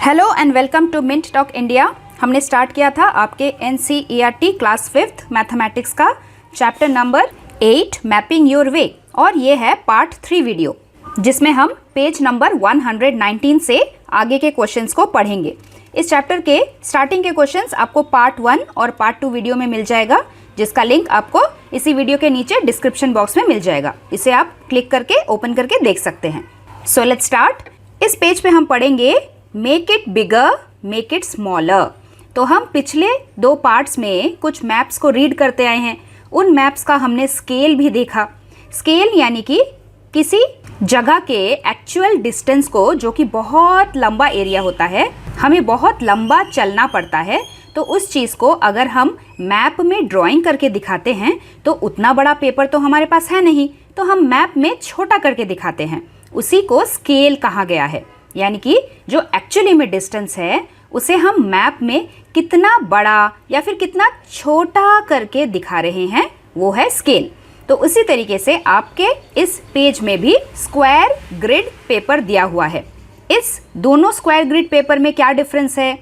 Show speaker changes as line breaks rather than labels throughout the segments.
Hello and welcome to mint talk India. हमने start किया था आपके NCERT क्लास 5th मैथमेटिक्स का chapter number 8 mapping your way, और ये है पार्ट 3 वीडियो जिसमें हम पेज नंबर 119 से आगे के क्वेश्चंस को पढ़ेंगे। इस चैप्टर के स्टार्टिंग के क्वेश्चंस आपको पार्ट 1 और पार्ट 2 वीडियो में मिल जाएगा, जिसका लिंक आपको इसी वीडियो के नीचे डिस्क्रिप्शन बॉक्स में मिल जाएगा। इसे आप क्लिक करके ओपन करके देख सकते हैं। So let's start. इस पेज पे हम पढ़ेंगे make it bigger, make it smaller. तो हम पिछले 2 पार्ट्स में कुछ मैप्स को रीड करते आए हैं। उन मैप्स का हमने स्केल भी देखा। स्केल यानी कि किसी जगह के एक्चुअल डिस्टेंस को, जो कि बहुत लंबा एरिया होता है, हमें बहुत लंबा चलना पड़ता है, तो उस चीज़ को अगर हम मैप में ड्राइंग करके दिखाते हैं तो उतना बड़ा पेपर तो हमारे पास है नहीं, तो हम मैप में छोटा करके दिखाते हैं। उसी को स्केल कहा गया है। यानी कि जो एक्चुअली में डिस्टेंस है उसे हम मैप में कितना बड़ा या फिर कितना छोटा करके दिखा रहे हैं, वो है स्केल। तो उसी तरीके से आपके इस पेज में भी स्क्वायर ग्रिड पेपर दिया हुआ है। इस दोनों स्क्वायर ग्रिड पेपर में क्या डिफरेंस है?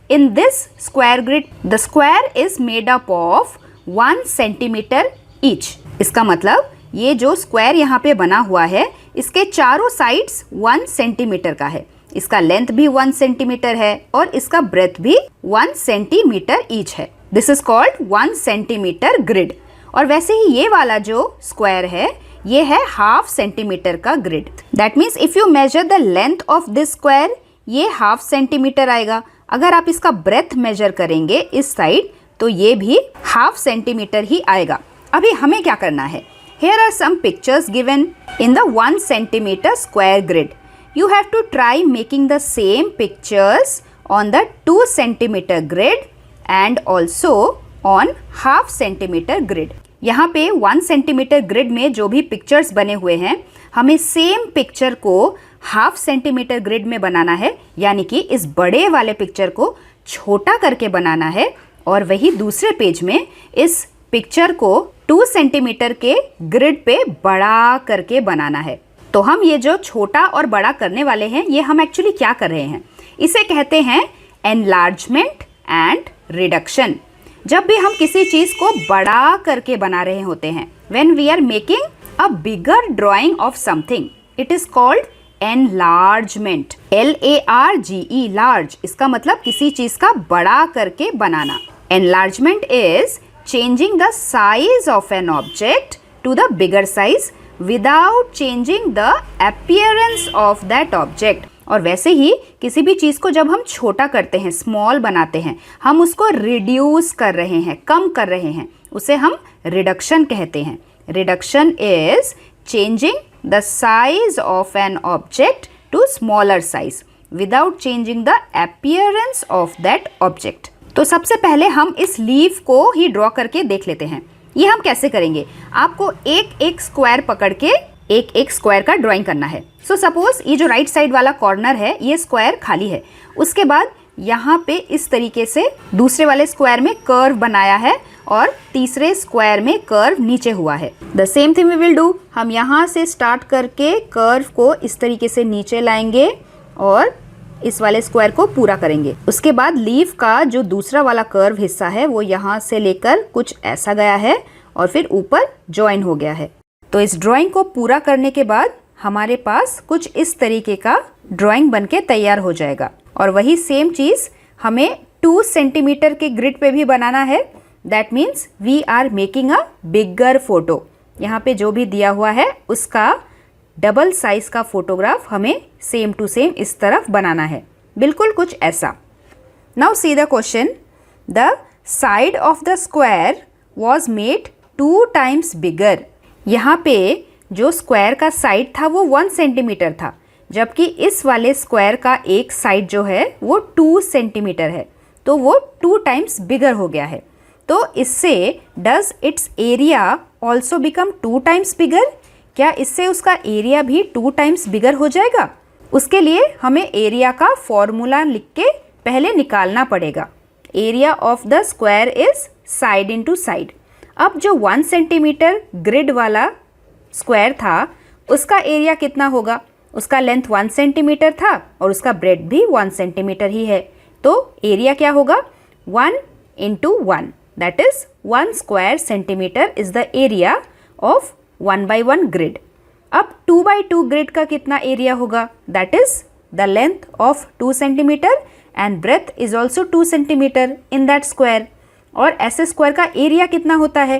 In this square grid the square is made up of 1 centimetre each. इसका मतलब ये जो स्क्वायर यहाँ पे बना हुआ है, इसके चारों साइड्स 1 सेंटीमीटर का है। इसका लेंथ भी 1 सेंटीमीटर है और इसका ब्रेथ भी 1 सेंटीमीटर ईच है। This is called 1 centimetre grid. और वैसे ही ये वाला जो स्क्वायर है, ये है 1/2 सेंटीमीटर का grid. That means if you measure the length of this square, ये 1/2 सेंटीमीटर आएगा। अगर आप इसका ब्रेथ मेजर करेंगे इस साइड, तो ये भी 1/2 सेंटीमीटर ही आएगा। अभी हमें क्या करना है? Here are some pictures given in the 1 centimeter square grid. You have to try making the same pictures on the 2 centimeter grid and also on 1/2 centimeter grid. यहाँ पे 1 centimeter grid में जो भी pictures बने हुए हैं, हमें same picture को 1/2 centimeter grid में बनाना है। यानी कि इस बड़े वाले picture को छोटा करके बनाना है, और वही दूसरे पेज में इस पिक्चर को 2 सेंटीमीटर के ग्रिड पे बड़ा करके बनाना है। तो हम ये जो छोटा और बड़ा करने वाले हैं, ये हम एक्चुअली क्या कर रहे हैं? इसे कहते हैं एनलार्जमेंट एंड रिडक्शन। जब भी हम किसी चीज़ को बड़ा करके बना रहे होते हैं, when we are making a bigger drawing of something, it is called enlargement. LARGE, large. इसका मतलब किसी चीज़ का बड़ा करके बनाना। Enlargement is changing the size of an object to the bigger size without changing the appearance of that object. और वैसे ही किसी भी चीज़ को जब हम छोटा करते हैं, स्मॉल बनाते हैं, हम उसको रिड्यूस कर रहे हैं, कम कर रहे हैं, उसे हम रिडक्शन कहते हैं। Reduction is changing the size of an object to smaller size without changing the appearance of that object. तो सबसे पहले हम इस लीफ को ही ड्रॉ करके देख लेते हैं। ये हम कैसे करेंगे? आपको एक स्क्वायर पकड़ के एक स्क्वायर का ड्राइंग करना है। सो सपोज ये जो राइट साइड वाला कॉर्नर है, ये स्क्वायर खाली है। उसके बाद यहाँ पे इस तरीके से दूसरे वाले स्क्वायर में कर्व बनाया है और तीसरे स्क्वायर में कर्व नीचे हुआ है। The same thing we will do. हम यहाँ से स्टार्ट करके कर्व को इस तरीके से नीचे लाएंगे और इस वाले स्क्वायर को पूरा करेंगे। उसके बाद लीफ का जो दूसरा वाला कर्व हिस्सा है, वो यहाँ से लेकर कुछ ऐसा गया है और फिर ऊपर ज्वाइन हो गया है। तो इस ड्राइंग को पूरा करने के बाद हमारे पास कुछ इस तरीके का ड्राइंग बनके तैयार हो जाएगा। और वही सेम चीज़ हमें 2 सेंटीमीटर के ग्रिड पे भी बनाना है। That means we are making a bigger photo. यहाँ पे जो भी दिया हुआ है उसका डबल साइज का फोटोग्राफ हमें सेम टू सेम इस तरफ बनाना है, बिल्कुल कुछ ऐसा। Now see the question. The side of the square was made 2 times bigger. यहाँ पे जो स्क्वायर का साइड था वो 1 सेंटीमीटर था, जबकि इस वाले स्क्वायर का एक साइड जो है वो 2 सेंटीमीटर है, तो वो 2 times बिगर हो गया है। तो इससे does it's area also become 2 times बिगर? क्या इससे उसका एरिया भी 2 times बिगर हो जाएगा? उसके लिए हमें एरिया का फॉर्मूला लिख के पहले निकालना पड़ेगा। Area of the square is side into side. अब जो 1 सेंटीमीटर ग्रिड वाला स्क्वायर था, उसका एरिया कितना होगा? उसका लेंथ 1 सेंटीमीटर था और उसका ब्रेड भी 1 सेंटीमीटर ही है, तो एरिया क्या होगा 1 into 1, that is 1 square centimetre is the area of 1/1 grid. अब 2/2 ग्रिड का कितना एरिया होगा, that is the length of 2 centimetre and breadth is also 2 centimetre in that square. और ऐसे स्क्वायर का एरिया कितना होता है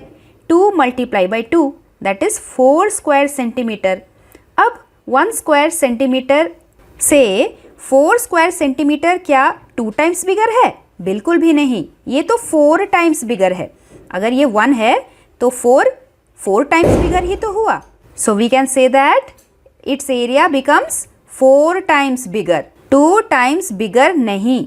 2 × 2 दैट इज 4 स्क्वायर सेंटीमीटर। अब 1 स्क्वायर सेंटीमीटर से 4 स्क्वायर सेंटीमीटर क्या 2 टाइम्स बिगर है? बिल्कुल भी नहीं, ये तो 4 टाइम्स बिगर है। अगर ये 1 है तो 4 टाइम्स बिगर ही तो हुआ। So we can say that it's area becomes 4 times bigger, 2 times bigger नहीं।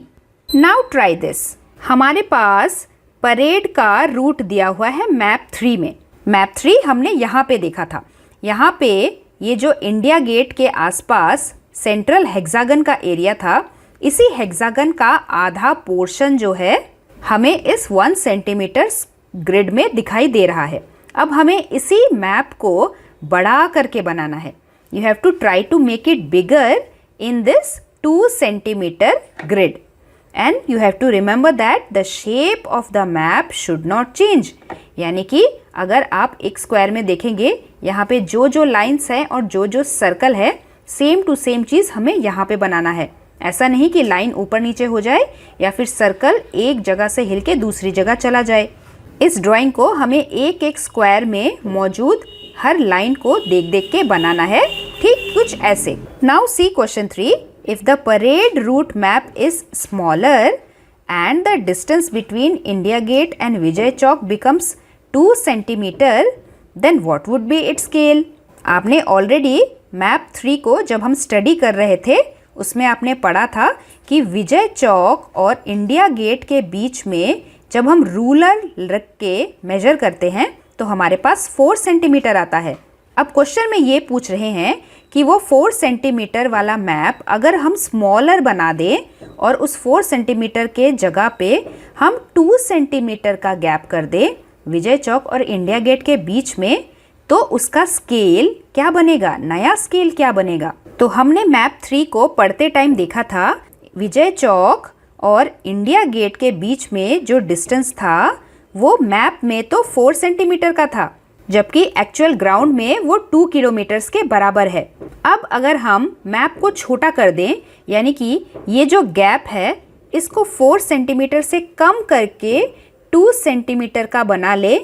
Now try this. हमारे पास परेड का रूट दिया हुआ है मैप 3 में। मैप 3 हमने यहाँ पे देखा था। यहाँ पे ये जो इंडिया गेट के आसपास सेंट्रल हेक्सागन का एरिया था, इसी हेक्सागन का आधा पोर्शन जो है हमें इस 1 सेंटीमीटर ग्रिड में दिखाई दे रहा है। अब हमें इसी मैप को बड़ा करके बनाना है। You have to try to make it bigger in this 2 centimetre grid and you have to remember that the shape of the map should not change. यानी कि अगर आप एक स्क्वायर में देखेंगे, यहाँ पे जो जो लाइंस हैं और जो जो सर्कल है, सेम टू सेम चीज़ हमें यहाँ पे बनाना है। ऐसा नहीं कि लाइन ऊपर नीचे हो जाए या फिर सर्कल एक जगह से हिल के दूसरी जगह चला जाए। इस ड्राइंग को हमें एक एक स्क्वायर में मौजूद हर लाइन को देख देख के बनाना है, ठीक कुछ ऐसे। Now see question 3। If the parade route map is smaller and the distance between India Gate and Vijay Chowk becomes 2 centimeter, then what would be its scale? आपने ऑलरेडी मैप 3 को जब हम स्टडी कर रहे थे उसमें आपने पढ़ा था कि विजय चौक और इंडिया गेट के बीच में जब हम रूलर रख के मेजर करते हैं तो हमारे पास 4 सेंटीमीटर आता है। अब क्वेश्चन में ये पूछ रहे हैं कि वो 4 सेंटीमीटर वाला मैप अगर हम स्मॉलर बना दें और उस 4 सेंटीमीटर के जगह पे हम 2 सेंटीमीटर का गैप कर दें विजय चौक और इंडिया गेट के बीच में, तो उसका स्केल क्या बनेगा, नया स्केल क्या बनेगा। तो हमने मैप 3 को पढ़ते टाइम देखा था विजय चौक और इंडिया गेट के बीच में जो डिस्टेंस था वो मैप में तो 4 सेंटीमीटर का था, जबकि एक्चुअल ग्राउंड में वो 2 किलोमीटर्स के बराबर है। अब अगर हम मैप को छोटा कर दें, यानी कि ये जो गैप है इसको 4 सेंटीमीटर से कम करके 2 सेंटीमीटर का बना ले,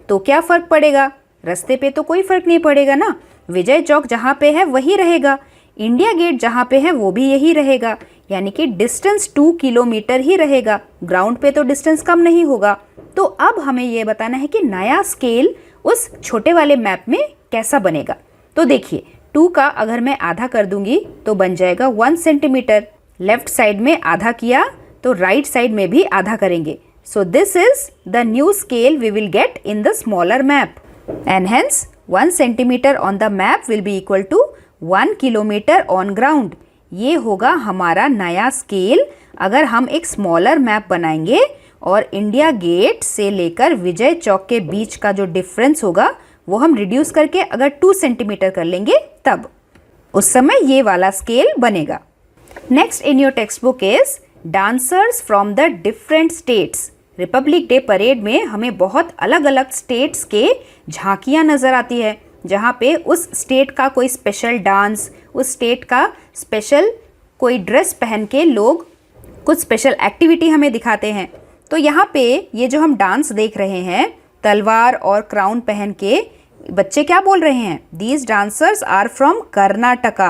तो क्या फ़र्क पड़ेगा? रास्ते पे तो कोई फ़र्क नहीं पड़ेगा ना। विजय चौक जहाँ पे है वही रहेगा, इंडिया गेट जहाँ पे है वो भी यही रहेगा, यानी कि डिस्टेंस 2 किलोमीटर ही रहेगा। ग्राउंड पे तो डिस्टेंस कम नहीं होगा। तो अब हमें ये बताना है कि नया स्केल उस छोटे वाले मैप में कैसा बनेगा। तो देखिए 2 का अगर मैं आधा कर दूंगी तो बन जाएगा 1 सेंटीमीटर। लेफ्ट साइड में आधा किया तो राइट साइड में भी आधा करेंगे। So this is the new scale we will get in the smaller map and hence 1 centimetre on the map will be equal to 1 kilometre on ground. ये होगा हमारा नया स्केल अगर हम एक स्मॉलर मैप बनाएंगे और इंडिया गेट से लेकर विजय चौक के बीच का जो डिफरेंस होगा वो हम रिड्यूस करके अगर 2 सेंटीमीटर कर लेंगे तब उस समय ये वाला स्केल बनेगा। Next in your text book is dancers from the different states. Republic day parade में हमें बहुत अलग अलग स्टेट्स के झांकियाँ नज़र आती है, जहाँ पे उस स्टेट का कोई स्पेशल डांस, उस स्टेट का स्पेशल कोई ड्रेस पहन के लोग कुछ स्पेशल एक्टिविटी हमें दिखाते हैं। तो यहाँ पे ये जो हम डांस देख रहे हैं तलवार और क्राउन पहन के, बच्चे क्या बोल रहे हैं? These dancers are from Karnataka.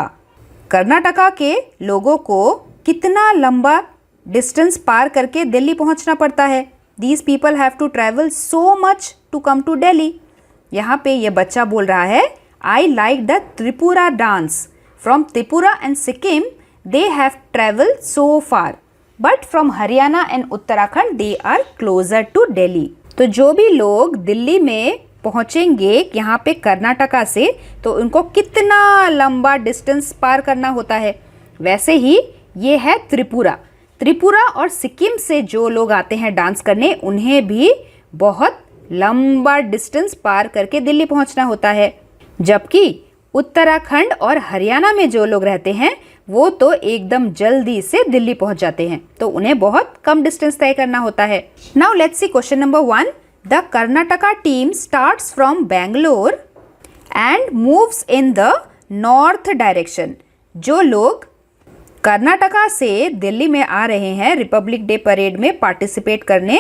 Karnataka के लोगों को कितना लंबा डिस्टेंस पार करके दिल्ली पहुँचना पड़ता है। These people have to travel so much to come to Delhi. यहाँ पे ये बच्चा बोल रहा है I like the Tripura dance. From Tripura and Sikkim they have travel so far, but from Haryana and Uttarakhand they are closer to Delhi. तो जो भी लोग दिल्ली में पहुँचेंगे यहाँ पे कर्नाटका से, तो उनको कितना लंबा डिस्टेंस पार करना होता है। वैसे ही ये है त्रिपुरा। त्रिपुरा और सिक्किम से जो लोग आते हैं डांस करने, उन्हें भी बहुत लंबा डिस्टेंस पार करके दिल्ली पहुँचना होता है। जबकि उत्तराखंड और हरियाणा में जो लोग रहते हैं वो तो एकदम जल्दी से दिल्ली पहुंच जाते हैं, तो उन्हें बहुत कम डिस्टेंस तय करना होता है। Now let's see question number 1। The Karnataka team starts from Bangalore and moves in the north direction. जो लोग कर्नाटका से दिल्ली में आ रहे हैं रिपब्लिक डे परेड में पार्टिसिपेट करने,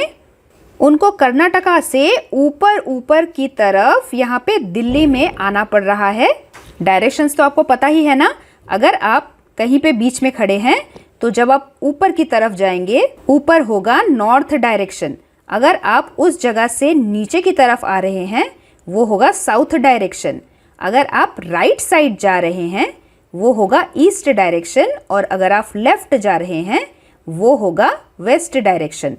उनको कर्नाटका से ऊपर ऊपर की तरफ यहाँ पे दिल्ली में आना पड़ रहा है। डायरेक्शंस तो आपको पता ही है ना। अगर आप कहीं पे बीच में खड़े हैं तो जब आप ऊपर की तरफ जाएंगे, ऊपर होगा नॉर्थ डायरेक्शन। अगर आप उस जगह से नीचे की तरफ आ रहे हैं वो होगा साउथ डायरेक्शन। अगर आप राइट साइड जा रहे हैं वो होगा ईस्ट डायरेक्शन, और अगर आप लेफ्ट जा रहे हैं वो होगा west direction.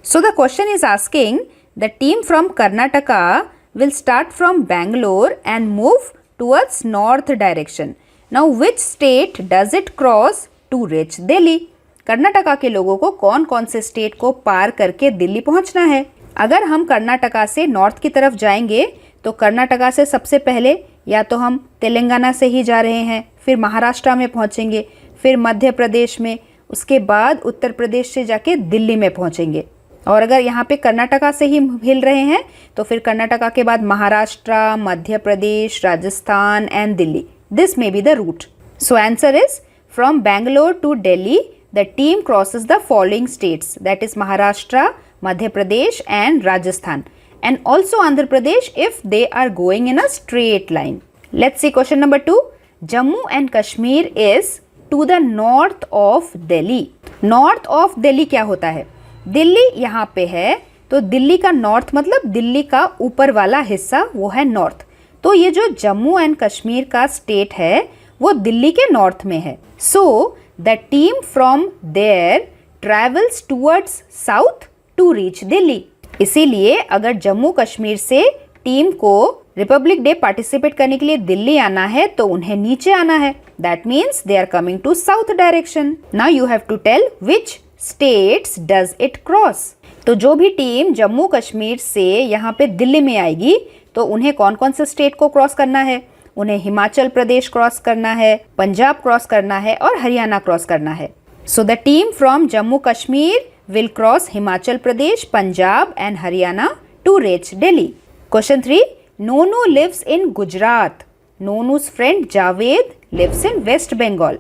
So the question is asking, the team from Karnataka will start from Bangalore and move towards north direction. Now which state does it cross to reach Delhi? Karnataka के लोगों को कौन कौन से स्टेट को पार करके दिल्ली पहुंचना है? अगर हम कर्नाटका से नॉर्थ की तरफ जाएंगे तो कर्नाटका से सबसे पहले या तो हम तेलंगाना से ही जा रहे हैं, फिर महाराष्ट्र में पहुंचेंगे, फिर मध्य प्रदेश में, उसके बाद उत्तर प्रदेश से जाके दिल्ली में पहुंचेंगे। और अगर यहाँ पे कर्नाटका से ही हिल रहे हैं तो फिर कर्नाटका के बाद Maharashtra, Madhya Pradesh, Rajasthan and Delhi. This may be the route. So answer is from Bangalore to Delhi the team crosses the following states, that is Maharashtra, Madhya Pradesh and Rajasthan, and also Andhra Pradesh if they are going in a straight line. Let's see question number 2। Jammu and Kashmir is to the north of Delhi. North of Delhi क्या होता है? दिल्ली यहाँ पे है तो दिल्ली का north मतलब दिल्ली का ऊपर वाला हिस्सा वो है नॉर्थ। तो ये जो जम्मू एंड कश्मीर का स्टेट है वो दिल्ली के नॉर्थ में है। So the team from there travels towards south to reach Delhi. इसीलिए अगर जम्मू कश्मीर से टीम को रिपब्लिक डे पार्टिसिपेट करने के लिए दिल्ली आना है तो उन्हें नीचे आना है। That means they are coming to south direction. Now you have to tell which states does it cross. तो जो भी टीम जम्मू कश्मीर से यहाँ पे दिल्ली में आएगी तो उन्हें कौन कौन से स्टेट को क्रॉस करना है? उन्हें हिमाचल प्रदेश क्रॉस करना है, पंजाब क्रॉस करना है और हरियाणा क्रॉस करना है। So the team from Jammu Kashmir will cross Himachal Pradesh, Punjab and Haryana to reach Delhi. Question 3। Nonu lives in Gujarat. नोनू's friend Javed lives in West Bengal.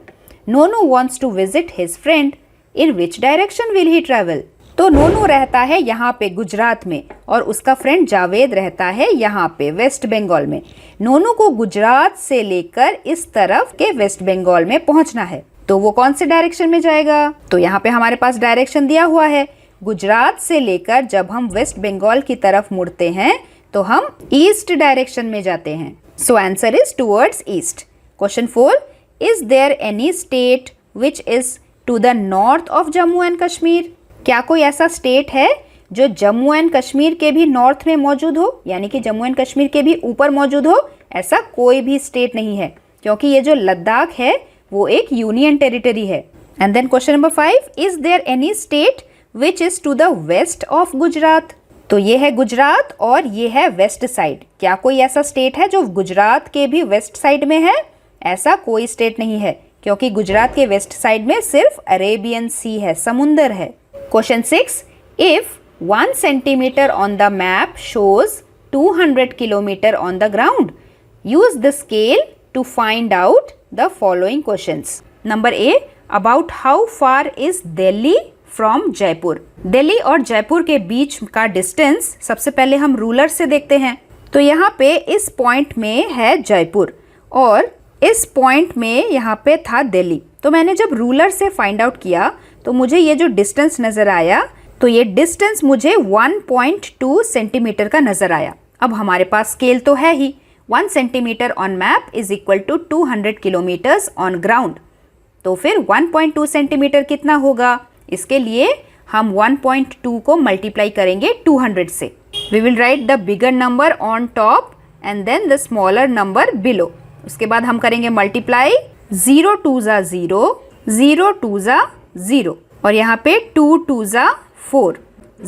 Nonu wants to visit his friend. In which direction will he travel? तो नोनू रहता है यहाँ पे गुजरात में और उसका फ्रेंड जावेद रहता है यहाँ पे वेस्ट बंगाल में। नोनू को गुजरात से लेकर इस तरफ के वेस्ट बंगाल में पहुँचना है, तो वो कौन से डायरेक्शन में जाएगा? तो यहाँ पे हमारे पास डायरेक्शन दिया हुआ है। गुजरात से लेकर जब हम वेस्ट बंगाल की तरफ मुड़ते हैं तो हम ईस्ट डायरेक्शन में जाते हैं। So answer is towards east. Question 4। Is there any state which is to the north of Jammu and Kashmir? क्या कोई ऐसा स्टेट है जो जम्मू एंड कश्मीर के भी नॉर्थ में मौजूद हो, यानी कि जम्मू एंड कश्मीर के भी ऊपर मौजूद हो? ऐसा कोई भी स्टेट नहीं है, क्योंकि ये जो लद्दाख है वो एक यूनियन टेरिटरी है। And then question number 5। Is there any state which is to the west of Gujarat? तो ये है गुजरात और ये है वेस्ट साइड। क्या कोई ऐसा स्टेट है जो गुजरात के भी वेस्ट साइड में है? ऐसा कोई स्टेट नहीं है, क्योंकि गुजरात के वेस्ट साइड में सिर्फ अरेबियन सी है, समुंदर है। Question 6। If 1 centimetre on the map shows 200 kilometre on the ground, use the scale to find out the following questions. Number A, about how far is Delhi from Jaipur? Delhi और जयपुर के बीच का डिस्टेंस सबसे पहले हम रूलर से देखते हैं। तो यहाँ पे इस पॉइंट में है जयपुर और इस पॉइंट में यहाँ पे था दिल्ली। तो मैंने जब रूलर से फाइंड आउट किया तो मुझे ये जो डिस्टेंस नज़र आया, तो ये डिस्टेंस मुझे 1.2 सेंटीमीटर का नज़र आया। अब हमारे पास स्केल तो है ही, 1 centimetre on map is equal to 200 kilometres on ground. तो फिर 1.2 सेंटीमीटर कितना होगा? इसके लिए हम 1.2 को मल्टीप्लाई करेंगे 200 से। We will write the bigger number on top and then the smaller number below. उसके बाद हम करेंगे मल्टीप्लाई, 0 2 ज़ा 0, 0 2 ज़ा 0 और यहाँ पे 2 2 ज़ा 4,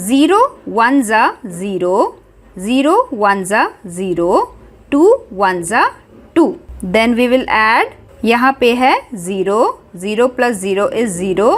0 1 ज़ा 0, 0 1 ज़ा 0, 2 1 ज़ा 2। देन वी विल ऐड, यहाँ पे है 0, 0 + 0 इज 0,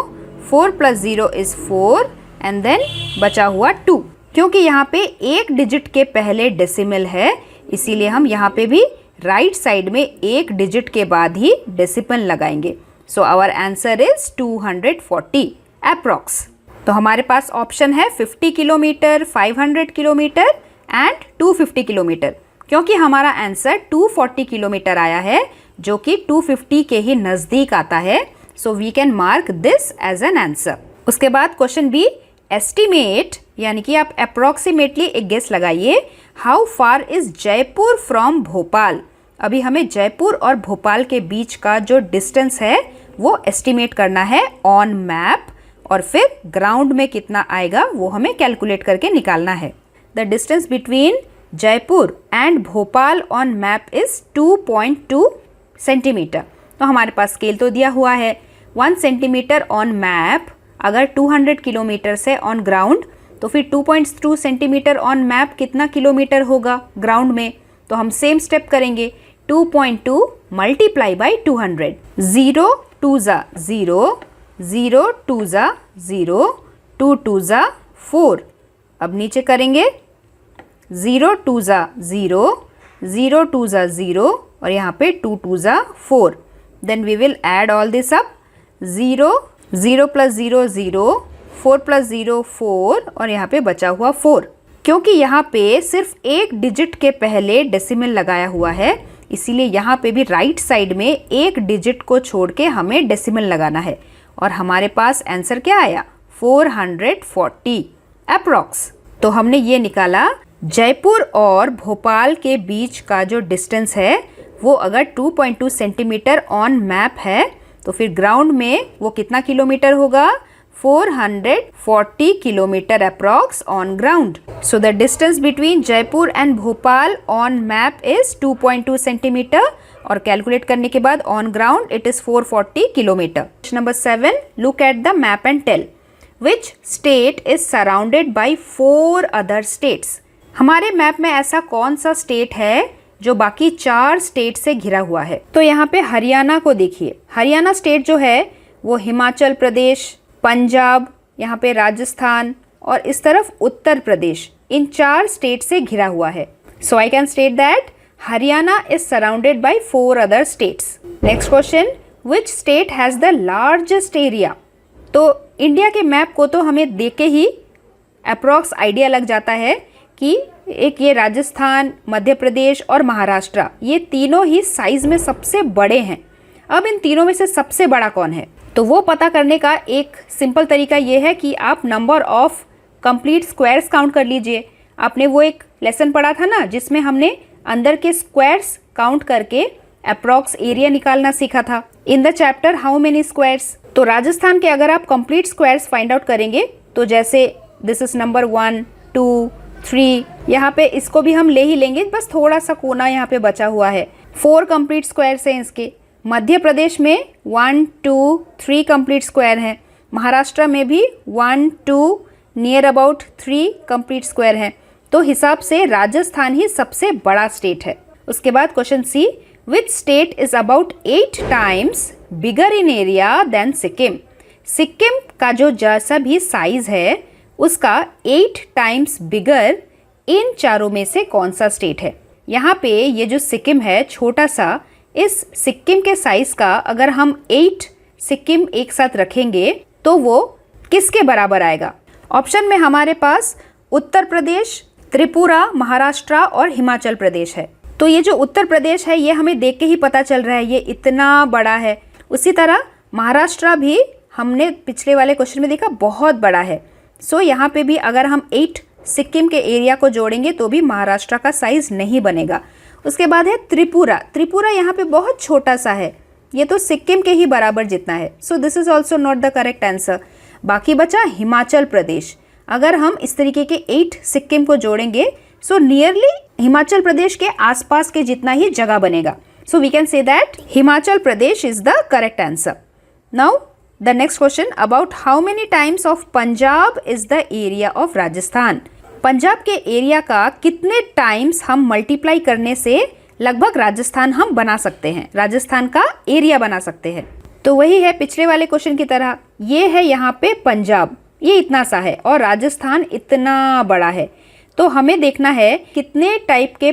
4 + 0 इज 4 एंड देन बचा हुआ 2। क्योंकि यहाँ पे एक डिजिट के पहले डेसिमल है, इसीलिए हम यहाँ पे भी राइट साइड में एक डिजिट के बाद ही डेसिमल लगाएंगे। So our answer is 240 approx. तो हमारे पास ऑप्शन है 50 किलोमीटर, 500 किलोमीटर एंड 250 किलोमीटर। क्योंकि हमारा आंसर 240 किलोमीटर आया है जो कि 250 के ही नज़दीक आता है, so we can mark this as an answer. उसके बाद क्वेश्चन बी, एस्टिमेट, यानी कि आप अप्रॉक्सीमेटली एक गेस लगाइए, how far is Jaipur from Bhopal. अभी हमें जयपुर और भोपाल के बीच का जो डिस्टेंस है वो एस्टिमेट करना है ऑन मैप, और फिर ग्राउंड में कितना आएगा वो हमें कैलकुलेट करके निकालना है। The distance between Jaipur and Bhopal on map is 2.2 centimetre. तो हमारे पास स्केल तो दिया हुआ है, 1 सेंटीमीटर ऑन मैप, अगर 200 किलोमीटर से ऑन ग्राउंड, तो फिर 2.2 सेंटीमीटर ऑन मैप कितना किलोमीटर होगा ग्राउंड में। तो हम सेम स्टेप करेंगे, 2.2 मल्टीप्लाई बाई 200, 0 2 ज़ा 0, 0 2 ज़ा 0, 2 2 ज़ा 4। अब नीचे करेंगे, 0 2 ज़ा 0, 0 2 ज़ा 0 और यहाँ पे 2 2 ज़ा 4। Then we will add all this up, 0 0 + 0 0, 4 + 0 4 और यहाँ पे बचा हुआ 4। क्योंकि यहाँ पे सिर्फ एक डिजिट के पहले डेसिमल लगाया हुआ है, इसीलिए यहाँ पे भी राइट साइड में एक डिजिट को छोड़ के हमें डेसिमल लगाना है। और हमारे पास आंसर क्या आया, 440 अप्रॉक्स। तो हमने ये निकाला, जयपुर और भोपाल के बीच का जो डिस्टेंस है वो अगर 2.2 सेंटीमीटर ऑन मैप है, तो फिर ग्राउंड में वो कितना किलोमीटर होगा, 440 kilometre approx on ground. So the distance between Jaipur and Bhopal on map is 2.2 centimetre और कैलकुलेट करने के बाद on ground it is 440 kilometre. Question number 7, look at the map and tell which state is surrounded by 4 other states. हमारे मैप में ऐसा कौन सा स्टेट है जो बाकी 4 स्टेट से घिरा हुआ है। तो यहाँ पे हरियाणा को देखिए, हरियाणा स्टेट जो है वो हिमाचल प्रदेश, पंजाब, यहाँ पे राजस्थान और इस तरफ उत्तर प्रदेश, इन 4 स्टेट से घिरा हुआ है। So I can state that Haryana is surrounded by 4 other states. Next question, which state has the largest area. तो इंडिया के मैप को तो हमें देख के ही अप्रॉक्स आइडिया लग जाता है कि एक ये राजस्थान, मध्य प्रदेश और महाराष्ट्र, ये तीनों ही साइज में सबसे बड़े हैं। अब इन तीनों में से सबसे बड़ा कौन है, तो वो पता करने का एक सिंपल तरीका ये है कि आप number of complete squares count कर लीजिए। आपने वो एक लेसन पढ़ा था ना जिसमें हमने अंदर के स्क्वायर्स काउंट करके अप्रॉक्स एरिया निकालना सीखा था, in the chapter how many squares. तो राजस्थान के अगर आप कंप्लीट स्क्वायर्स फाइंड आउट करेंगे, तो जैसे दिस इज नंबर 1 2 3, यहाँ पे इसको भी हम ले ही लेंगे, बस थोड़ा सा कोना यहाँ पे बचा हुआ है। 4 कंप्लीट स्क्वायर्स हैं इसके। मध्य प्रदेश में 1 2 3 कंप्लीट स्क्वायर हैं। महाराष्ट्र में भी 1 2 नियर अबाउट 3 कंप्लीट स्क्वायर हैं। तो हिसाब से राजस्थान ही सबसे बड़ा स्टेट है। उसके बाद question C, which state is about 8 times bigger in area than Sikkim. Sikkim का जो जैसा भी साइज है उसका 8 टाइम्स बिगर इन चारों में से कौन सा स्टेट है। यहाँ पे ये जो सिक्किम है छोटा सा, इस सिक्किम के साइज का अगर हम 8 सिक्किम एक साथ रखेंगे तो वो किसके बराबर आएगा। ऑप्शन में हमारे पास उत्तर प्रदेश, त्रिपुरा, महाराष्ट्र और हिमाचल प्रदेश है। तो ये जो उत्तर प्रदेश है ये हमें देख के ही पता चल रहा है ये इतना बड़ा है। उसी तरह महाराष्ट्र भी हमने पिछले वाले क्वेश्चन में देखा बहुत बड़ा है। सो यहाँ पे भी अगर हम 8 सिक्किम के एरिया को जोड़ेंगे तो भी महाराष्ट्र का साइज नहीं बनेगा। उसके बाद है त्रिपुरा। त्रिपुरा यहाँ पे बहुत छोटा सा है, ये तो सिक्किम के ही बराबर जितना है। सो this is also not the correct answer. बाकी बचा हिमाचल प्रदेश। अगर हम इस तरीके के 8 सिक्किम को जोड़ेंगे सो नियरली हिमाचल प्रदेश के आसपास के जितना ही जगह बनेगा। So we can say that Himachal Pradesh is the correct answer. Now the next question, about how many times of Punjab is the area of Rajasthan. Punjab के एरिया का कितने टाइम्स हम मल्टीप्लाई करने से लगभग राजस्थान हम बना सकते हैं, राजस्थान का एरिया बना सकते हैं। तो वही है पिछले वाले क्वेश्चन की तरह, ये है यहाँ पे पंजाब, ये इतना सा है और राजस्थान इतना बड़ा है। तो हमें देखना है कितने टाइप के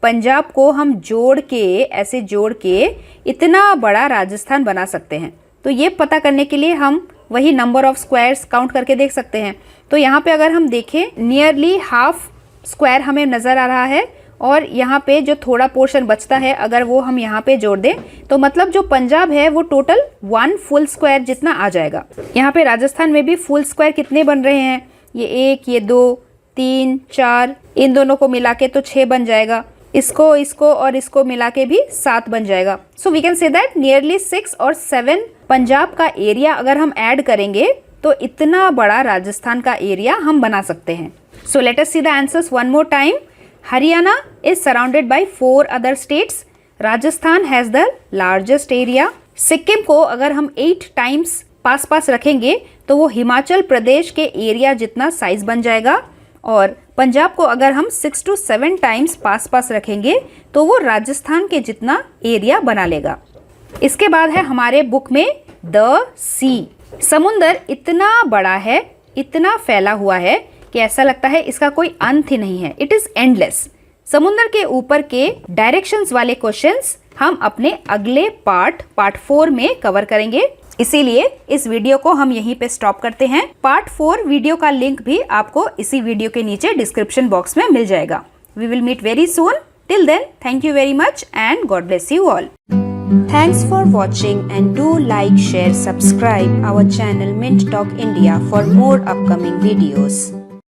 पंजाब को हम जोड़ के, ऐसे जोड़ के इतना बड़ा राजस्थान बना सकते हैं। तो ये पता करने के लिए हम वही नंबर ऑफ स्क्वायर्स काउंट करके देख सकते हैं। तो यहाँ पे अगर हम देखें, नियरली हाफ स्क्वायर हमें नज़र आ रहा है और यहाँ पे जो थोड़ा पोर्शन बचता है अगर वो हम यहाँ पे जोड़ दें तो मतलब जो पंजाब है वो टोटल 1 फुल स्क्वायर जितना आ जाएगा। यहाँ पे राजस्थान में भी फुल स्क्वायर कितने बन रहे हैं, ये 1, ये 2, 3, 4, इन दोनों को मिला के तो 6 बन जाएगा, इसको और इसको मिला के भी 7 बन जाएगा। So we can say that nearly 6 और 7 पंजाब का एरिया अगर हम ऐड करेंगे तो इतना बड़ा राजस्थान का एरिया हम बना सकते हैं। So let us see the answers one more time. Haryana is surrounded by 4 other states. Rajasthan has the largest area. Sikkim को अगर हम 8 टाइम्स पास पास रखेंगे तो वो हिमाचल प्रदेश के एरिया जितना साइज बन जाएगा और पंजाब को अगर हम 6 to 7 टाइम्स पास पास रखेंगे तो वो राजस्थान के जितना एरिया बना लेगा। इसके बाद है हमारे बुक में द सी। समुंदर इतना बड़ा है, इतना फैला हुआ है कि ऐसा लगता है इसका कोई अंत ही नहीं है। It is endless. समुद्र के ऊपर के डायरेक्शंस वाले क्वेश्चंस हम अपने अगले पार्ट 4 में कवर करेंगे, इसीलिए इस वीडियो को हम यहीं पे स्टॉप करते हैं। पार्ट 4 वीडियो का लिंक भी आपको इसी वीडियो के नीचे डिस्क्रिप्शन बॉक्स में मिल जाएगा। We will meet very soon. Till then, thank you very much and God bless you all. Thanks for watching and do like, share, subscribe our channel Mint Talk India for more upcoming videos.